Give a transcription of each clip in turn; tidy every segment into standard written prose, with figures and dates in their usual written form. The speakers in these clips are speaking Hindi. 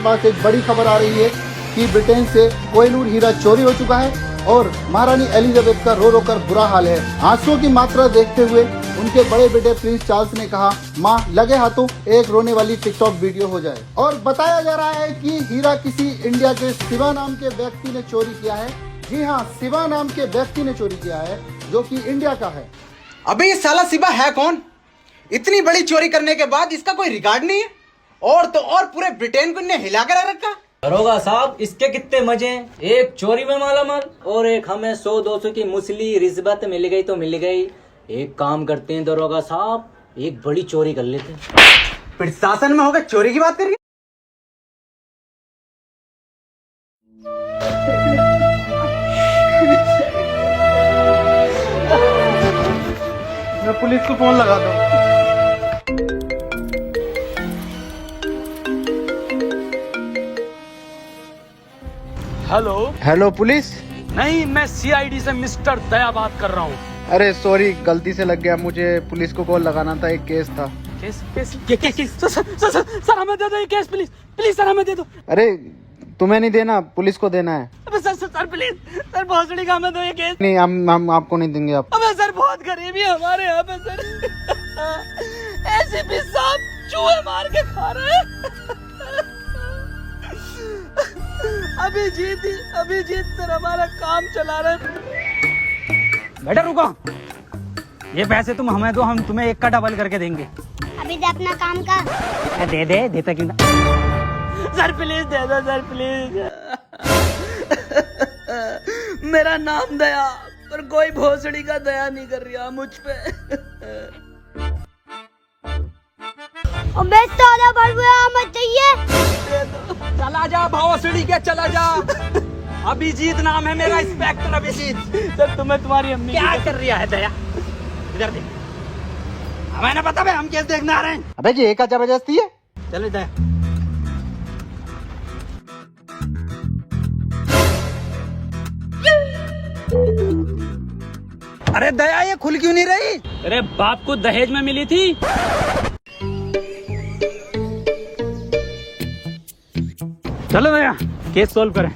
पास एक बड़ी खबर आ रही है कि ब्रिटेन से कोहिनूर हीरा चोरी हो चुका है और महारानी एलिजाबेथ का रो रो कर बुरा हाल है। आंसुओं की मात्रा देखते हुए उनके बड़े बेटे प्रिंस चार्ल्स ने कहा, मां लगे हाथों एक रोने वाली टिकटॉक वीडियो हो जाए। और बताया जा रहा है कि हीरा किसी इंडिया के शिवा नाम के व्यक्ति ने चोरी किया है। जी हाँ, शिवा नाम के व्यक्ति ने चोरी किया है जो कि इंडिया का है। अबे ये साला शिवा है कौन? इतनी बड़ी चोरी करने के बाद इसका कोई रिकॉर्ड नहीं है। और तो और पूरे ब्रिटेन को इन्हें हिला कर रखा। दरोगा साहब, इसके कितने मजे हैं। एक चोरी में मालामाल और एक हमें 100-200 की मुसली रिश्वत मिल गई तो मिल गई। एक काम करते हैं दरोगा साहब, एक बड़ी चोरी कर लेते हैं। प्रशासन में होकर चोरी की बात करिए। मैं पुलिस को फोन लगाता हूँ। Hello police. नहीं, मैं सीआईडी से मिस्टर दया बात कर रहा हूँ। अरे सॉरी, गलती से लग गया। मुझे पुलिस को कॉल लगाना था, एक केस था। केस सर हमें दे दो ये केस, प्लीज सर हमें दे दो। अरे तुम्हें नहीं देना, पुलिस को देना है। अबे सर प्लीज सर, भोसड़ी का हमें दो ये केस। नहीं, हम आपको नहीं देंगे। आप अबे सर, बहुत गरीबी है हमारे यहाँ पे सर। एसीपी साहब चूहे मार के खा रहे हैं। अभिजीत सर हमारा काम चला रहे। बेटा रुको, ये पैसे तुम हमें दो, हम तुम्हें एक का डबल करके देंगे। अभी दे अपना काम का। दे देता क्यों ना। सर प्लीज दे दो सर, प्लीज। मेरा नाम दया, पर कोई भोसड़ी का दया नहीं कर रहा मुझ पे। अबे साला बड़बुआ मत चाहिए। चला जा भोसड़ी के, चला जा। अभिजीत नाम है मेरा, इंस्पेक्टर अभिजीत। सर तुम्हें तुम्हारी अम्मी क्या कर रही है दया? इधर देख, हमें ना पता है, हम केस देखने आ रहे हैं। अबे ये क्या जबरदस्ती है? चले दया। अरे दया, ये खुल क्यों नहीं रही? अरे बाप को दहेज में मिली थी। चलो दया, केस सोल्व करें।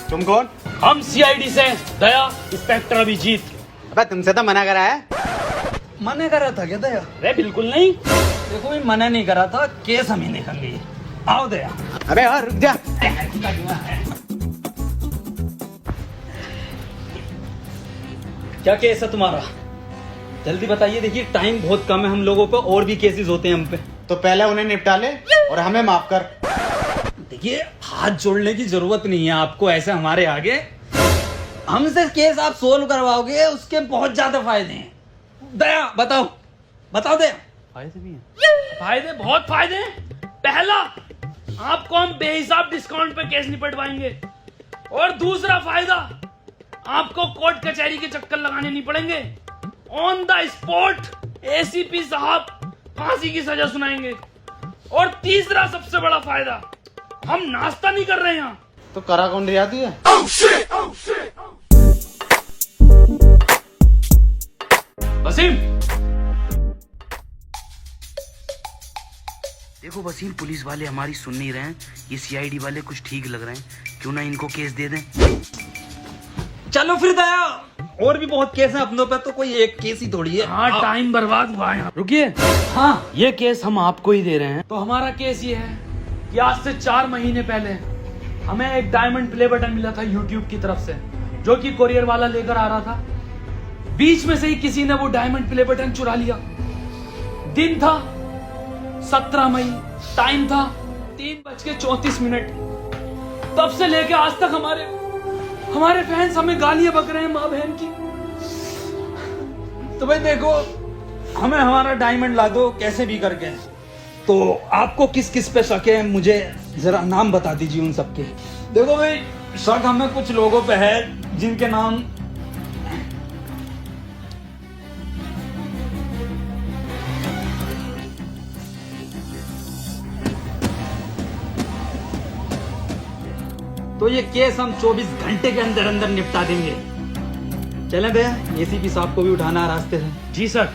तुम कौन? हम सीआईडी से दया, इंस्पेक्टर अभिजीत। अबे तुमसे तो मना करा है। मना करा था क्या दया? अरे बिल्कुल नहीं। देखो मैं मना नहीं करा था, केस हम ही देखेंगे। आओ दया। अबे और रुक जा। क्या केस है तुम्हारा? जल्दी बताइए, देखिए टाइम बहुत कम है हम लोगों पे, और भी केसेस होते हैं हम पे। तो पहले उन्हें निपटा ले और हमें माफ कर। देखिए, हाथ जोड़ने की जरूरत नहीं है आपको ऐसे हमारे आगे। हमसे केस आप सोल्व करवाओगे, उसके बहुत ज्यादा फायदे हैं। दया बताओ दया। फायदे भी हैं। फायदे, बहुत फायदे हैं। पहला, आपको हम बेहिसाब डिस्काउंट पे केस निपटवाएंगे। और दूसरा फायदा, आपको कोर्ट कचहरी के चक्कर लगाने नहीं पड़ेंगे। ऑन द स्पॉट एसीपी साहब फांसी की सजा सुनाएंगे। और तीसरा सबसे बड़ा फायदा, हम नाश्ता नहीं कर रहे हैं यहाँ। तो करा कौन रियाती है? वसीम, देखो वसीम, पुलिस वाले हमारी सुन नहीं रहे हैं, ये सीआईडी वाले कुछ ठीक लग रहे हैं, क्यों ना इनको केस दे दें। चलो फिर दया, और भी बहुत केस हैं अपनों पे, तो कोई एक केस ही थोड़ी है। हाँ, टाइम बर्बाद हुआ है। रुकिए, हाँ, ये केस हम आपको ही दे रहे हैं। तो हमारा केस ये है कि आज से 4 महीने पहले हमें एक डायमंड प्ले बटन मिला था यूट्यूब की तरफ से, जो कि कोरियर वाला लेकर आ रहा था। बीच में से ही किसी ने वो डायमंड प्ले बटन चुरा लिया। दिन था 17 मई, टाइम था 3:34। तब से लेके आज तक हमारे फैंस हमें गालियां बक रहे हैं, माँ बहन की। तो भाई देखो, हमें हमारा डायमंड ला दो कैसे भी करके। तो आपको किस किस पे शक है, मुझे जरा नाम बता दीजिए उन सबके। देखो भाई, शक हमें कुछ लोगों पे है जिनके नाम तो ये केस हम 24 घंटे के अंदर अंदर निपटा देंगे। चलें भैया, एसीपी साहब को भी उठाना है रास्ते से। जी सर।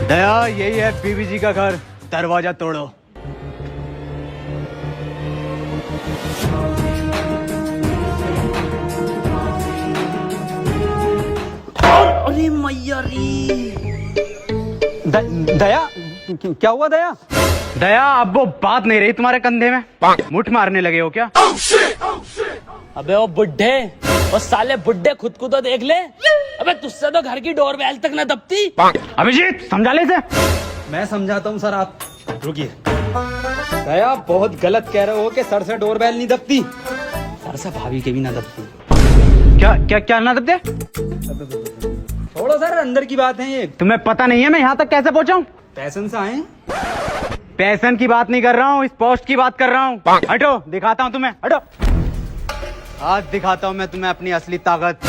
दया, यही है बीबी जी का घर, दरवाजा तोड़ो। अरे मैया रे। दया, क्या हुआ दया? दया, अब वो बात नहीं रही तुम्हारे कंधे में, मुठ मारने लगे हो क्या? अबे वो बुड्ढे, वो साले बुड्ढे खुद को तो देख ले। अबे तुझसे तो घर की डोरबेल तक न दबती। अभिजीत, समझा ले इसे। मैं समझाता हूँ सर, आप रुकिए। दया, बहुत गलत कह रहे हो कि सर से डोरबेल नहीं दबती। सर से भाभी के भी ना दबती। क्या क्या क्या ना दबते? छोड़ो सर, अंदर की बात है ये। तुम्हें पता नहीं है मैं यहाँ तक कैसे पहुँचा हूँ? पैसन से आए। पैसन की बात नहीं कर रहा हूँ, इस पोस्ट की बात कर रहा हूँ। हटो, दिखाता हूँ तुम्हें, हटो। आज दिखाता हूँ मैं तुम्हें अपनी असली ताकत।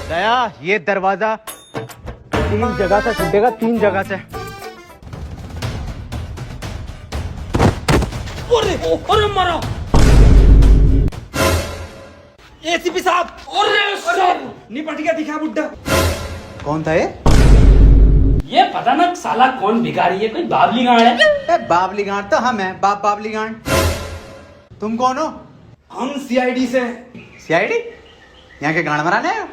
दया, ये दरवाजा 3 जगह से टूटेगा, 3 जगह से। अरे मारा। एसीपी साहब, अरे सर, निपट गया, दिखा बुड्ढा। कौन था ये? ये पता ना साला कौन भिखारी है, कोई बाबली गांड है। बाबली गांड तो हम हैं, बाबली गांड। तुम कौन हो? हम सीआईडी से। सीआईडी? यहाँ के गांड मराने आए हो?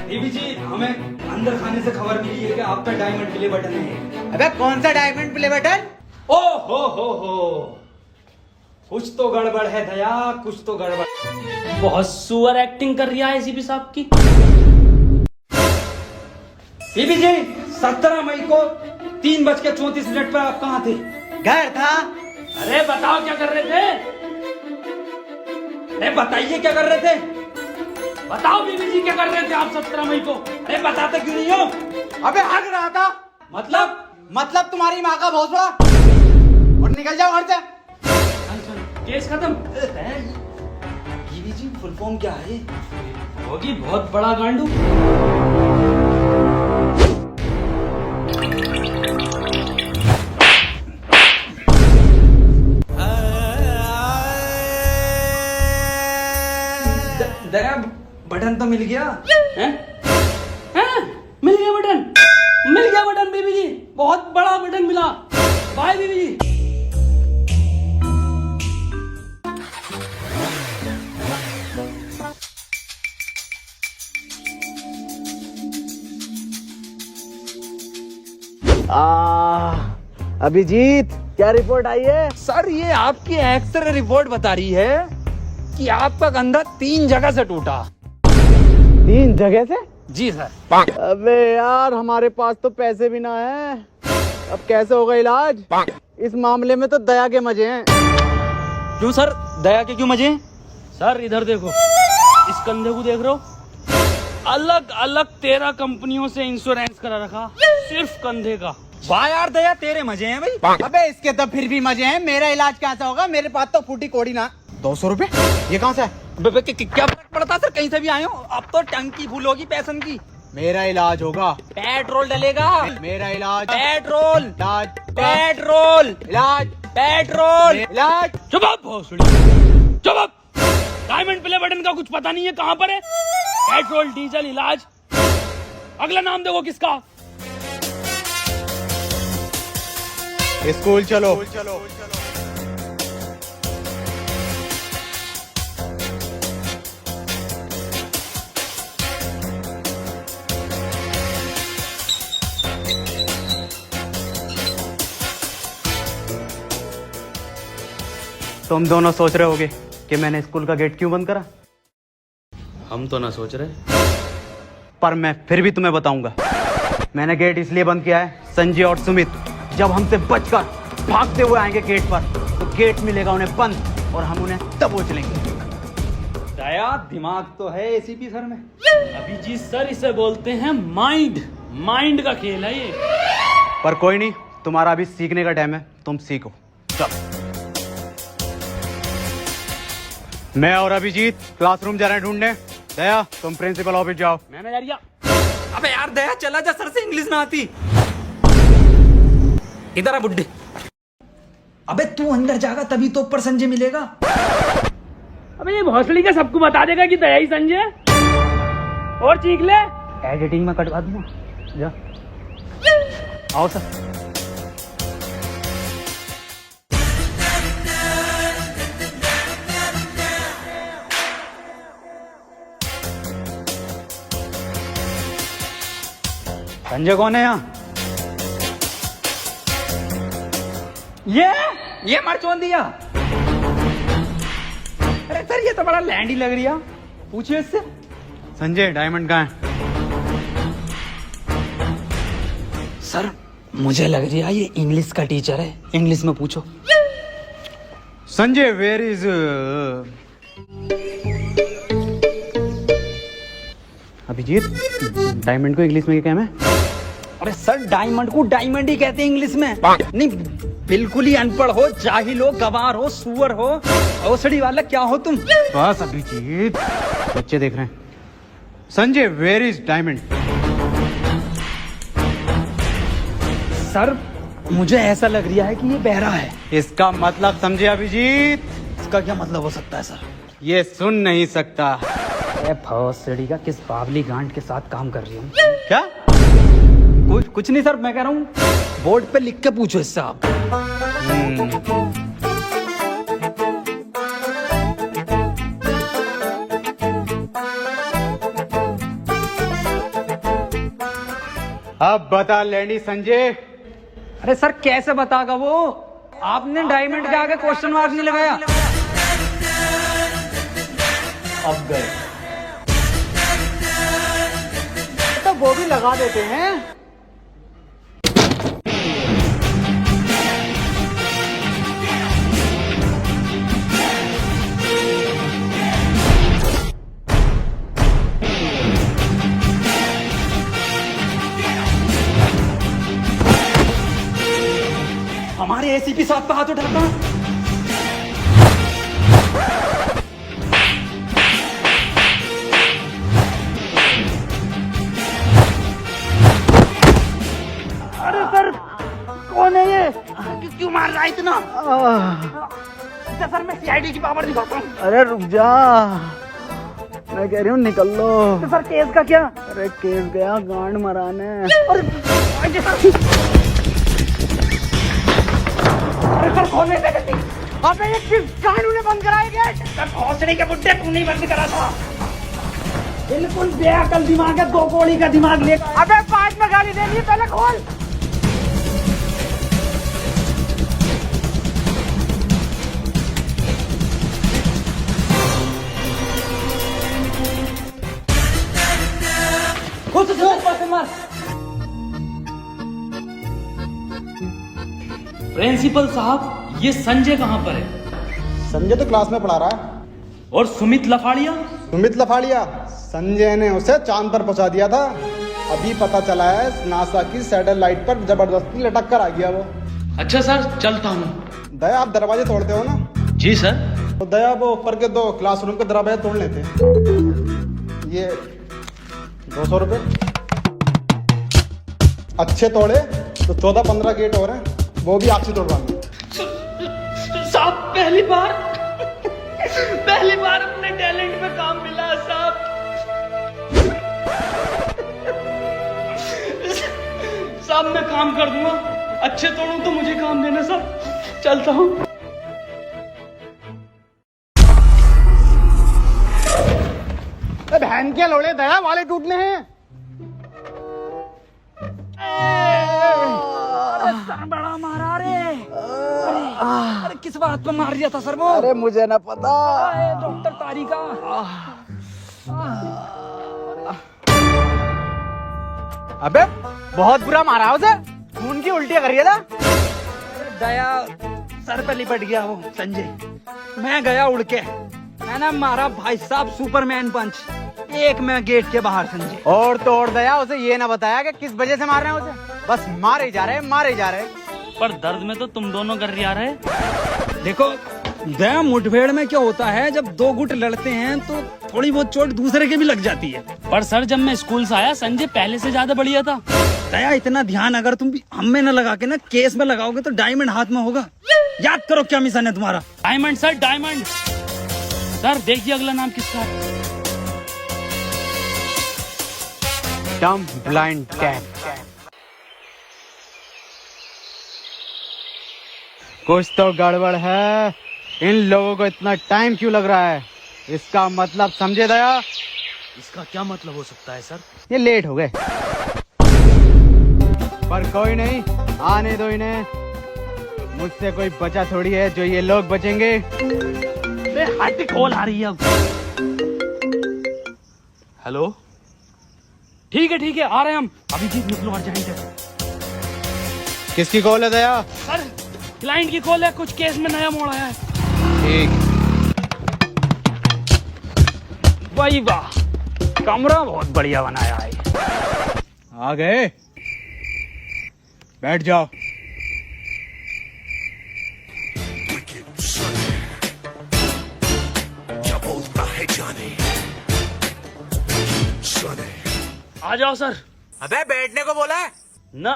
बीबी जी, हमें अंदर खाने से खबर मिली है कि आप पे डायमंड प्ले बटन है। अबे कौन सा डायमंड प्ले बटन? ओ हो, कुछ तो गड़बड़ है दया, कुछ तो गड़बड़। बहुत सुअर एक्टिंग कर रही है एसीपी साहब की। बीबी जी, 17 मई को 3:34 पर आप कहाँ थे? घर था। अरे बताओ क्या कर रहे थे? अरे बताइए क्या कर रहे थे? बताओ बीबी जी क्या कर रहे थे आप 17 मई को? अरे बताते क्यों नहीं हो? अबे हक रहा था। मतलब तुम्हारी माँ का भौसला। और निकल जाओ घर से। केस खत्म। बीबी जी, फुल फॉर्म क्या है? होगी बहुत बड़ा गांडू। दया, बटन तो मिल गया। हैं? हैं? मिल गया बटन, मिल गया बटन बीबी जी, बहुत बड़ा बटन मिला। बाय बीबी जी। अभिजीत, क्या रिपोर्ट आई है? सर, ये आपकी एक्सरे रिपोर्ट बता रही है कि आपका कंधा 3 जगह से टूटा। 3 जगह से? जी सर। अबे यार, हमारे पास तो पैसे भी ना है, अब कैसे होगा इलाज? इस मामले में तो दया के मजे हैं। क्यों सर, दया के क्यों मजे? सर इधर देखो, इस कंधे को देख रहे हो? अलग अलग 13 कंपनियों से इंश्योरेंस करा रखा, सिर्फ कंधे का। वाह यार दया, तेरे मजे हैं भाई। अबे इसके तो फिर भी मजे हैं, मेरा इलाज कैसा होगा? मेरे पास तो फूटी कोड़ी ना। 200 रुपए? ये कहाँ से है? क्या फर्क पड़ता सर, कहीं से भी आए हो। अब तो टंकी फुल होगी पैसन की। मेरा इलाज होगा। पेट्रोल डलेगा। मेरा इलाज। पेट्रोल। इलाज। पेट्रोल। इलाज। पेट्रोल। इलाज। चुप आप भोसड़ी, चुप आप। डायमंड प्ले बटन का कुछ पता नहीं है कहाँ पर है? पेट्रोल, डीजल, इलाज। अगला नाम देखो किसका? स्कूल चलो। तुम दोनों सोच रहे होगे कि मैंने स्कूल का गेट क्यों बंद करा, हम तो ना सोच रहे, पर मैं फिर भी तुम्हें बताऊंगा। मैंने गेट इसलिए बंद किया है, संजय और सुमित जब हमसे बचकर भागते हुए आएंगे गेट पर, तो गेट मिलेगा उन्हें बंद और हम उन्हें दबोच लेंगे। दया, दिमाग तो है एसीपी सर में। अभिजीत सर इसे बोलते हैं माइंड। माइंड का खेल है ये। पर कोई नहीं, तुम्हारा अभी सीखने का टाइम है, तुम सीखो। चलो। मैं और अभिजीत क्लासरूम जा रहे हैं ढूंढने। दया, तुम प्रिंसिपल ऑफिस जाओ। मैनेजर या अबे यार दया, चला जा, सर से इंग्लिश ना आती। इधर आ बुड्ढे। अबे तू अंदर जाएगा तभी तो ऊपर संजय मिलेगा। अबे ये भोसड़ी का सबको बता देगा कि दया ही संजय। और चीख ले। एडिटिंग में कटवा दूंगा। जा। आओ सर। संजय कौन है यहाँ? ये मरचोन दिया। अरे सर ये तो बड़ा लैंड ही लग रही है, पूछिए इससे। संजय, डायमंड कहाँ है? सर मुझे लग रही है ये इंग्लिश का टीचर है, इंग्लिश में पूछो। Sanjay, where is Abhijit? Diamond को इंग्लिश में क्या कहना है? अरे सर डायमंड को डायमंड ही कहते हैं इंग्लिश में। नहीं, बिल्कुल ही अनपढ़ हो, जाहिल हो, गवार हो, सुअर हो, औसड़ी वाला क्या हो तुम? बस अभिजीत, बच्चे देख रहे हैं। Sanjay, where is diamond? Sir मुझे ऐसा लग रहा है कि ये बहरा है। इसका मतलब समझे अभिजीत? इसका क्या मतलब हो सकता है सर? ये सुन नहीं सकता। भौसड़ी का किस बावली गांड के साथ काम कर रही हूँ? क्या? कुछ नहीं सर, मैं कह रहा हूँ बोर्ड पे लिख के पूछो इससे आप। अब बता लैंडी संजय। अरे सर कैसे बतागा वो? आपने डायमंड के आगे क्वेश्चन मार्क नहीं लगाया। अब गए तो वो भी लगा देते हैं। हमारे एसीपी साहब पे हाथ उठाता। अरे सर, कौन है ये? क्यों मार रहा है इतना? सर मैं सीआईडी की पावर दिखाता हूँ। अरे रुक जा, मैं कह रही हूँ निकल लो। तो सर केस का क्या? अरे केस गया गांड मराने। अरे सर खोलने से गलती। अबे ये किस कानून ने बंद कराया गया? सर भौसड़ी के बुड्ढे तू नहीं बंद करा था। बिल्कुल बेअकल दिमाग है, 2 गोली का दिमाग ले। अबे 5 में गाली देनी है, पहले खोल। प्रिंसिपल साहब, ये संजय कहाँ पर है? संजय तो क्लास में पढ़ा रहा है। और सुमित लफाड़िया? सुमित लफाड़िया, संजय ने उसे चांद पर पहुंचा दिया था। अभी पता चला है नासा की सैटेलाइट पर जबरदस्ती लटक कर आ गया वो। अच्छा सर, चलता हूँ। दया, आप दरवाजे तोड़ते हो ना? जी सर। तो दया, वो ऊपर के 2 क्लासरूम के दरवाजे तोड़ लेते। ये 200 रुपये। अच्छे तोड़े तो 14-15 गेट और हैं, वो भी आपसे तोड़वाएंगे। साहब पहली बार अपने टैलेंट में काम मिला साहब। साहब मैं काम कर दूंगा, अच्छे तोड़ूं तो मुझे काम देना साहब। चलता हूँ। बहन के लोड़े, दया वाले टूटने हैं। सर बड़ा मारा रे। अरे किस बात पे मार दिया था सर वो? अरे मुझे ना पता। डॉक्टर तारिका। अबे बहुत बुरा मारा उसे, खून की उल्टियां कर रही था। दया सर पे लिपट गया वो संजय। मैं गया उड़ के, मैंने मारा भाई साहब सुपरमैन पंच। एक मैं गेट के बाहर संजय। और तो और दया, उसे ये ना बताया कि किस वजह से मार रहे हैं उसे, बस मारे जा रहे हैं, मारे जा रहे हैं। पर दर्द में तो तुम दोनों कर रहे हैं। देखो दया, मुठभेड़ में क्या होता है, जब दो गुट लड़ते हैं तो थोड़ी बहुत चोट दूसरे के भी लग जाती है। पर सर, जब मैं स्कूल से आया संजय पहले से ज्यादा बढ़िया था। दया, इतना ध्यान अगर तुम भी हम में न लगा के ना केस में लगाओगे तो डायमंड हाथ में होगा। याद करो क्या मिशन है तुम्हारा। Diamond sir, diamond. सर देखिए अगला नाम किसका है। डम ब्लाइंड कैट। कुछ तो गड़बड़ है, इन लोगों को इतना टाइम क्यों लग रहा है, इसका मतलब समझे दया? इसका क्या मतलब हो सकता है सर? ये लेट हो गए, पर कोई नहीं, आने दो इन्हें। मुझसे कोई बचा थोड़ी है जो ये लोग बचेंगे। हट, कॉल आ रही है अब। हेलो, ठीक है आ रहे हैं हम। अभिजीत निकलो अर्जेंट है। किसकी कॉल है दया? सर क्लाइंट की कॉल है, कुछ केस में नया मोड़ आया है। ठीक। वाह वाह, कमरा बहुत बढ़िया बनाया है। आ गए, बैठ जाओ। आ जाओ सर। अबे बैठने को बोला है। ना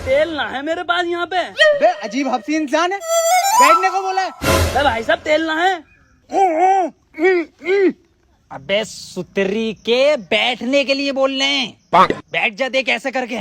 तेल ना है मेरे पास यहाँ पे। बे अजीब हफ्सी इंसान है, बैठने को बोला है। अबे भाई साहब तेल ना है। अबे सुतरी के बैठने के लिए बोल रहे हैं। बैठ जा, देख ऐसे करके।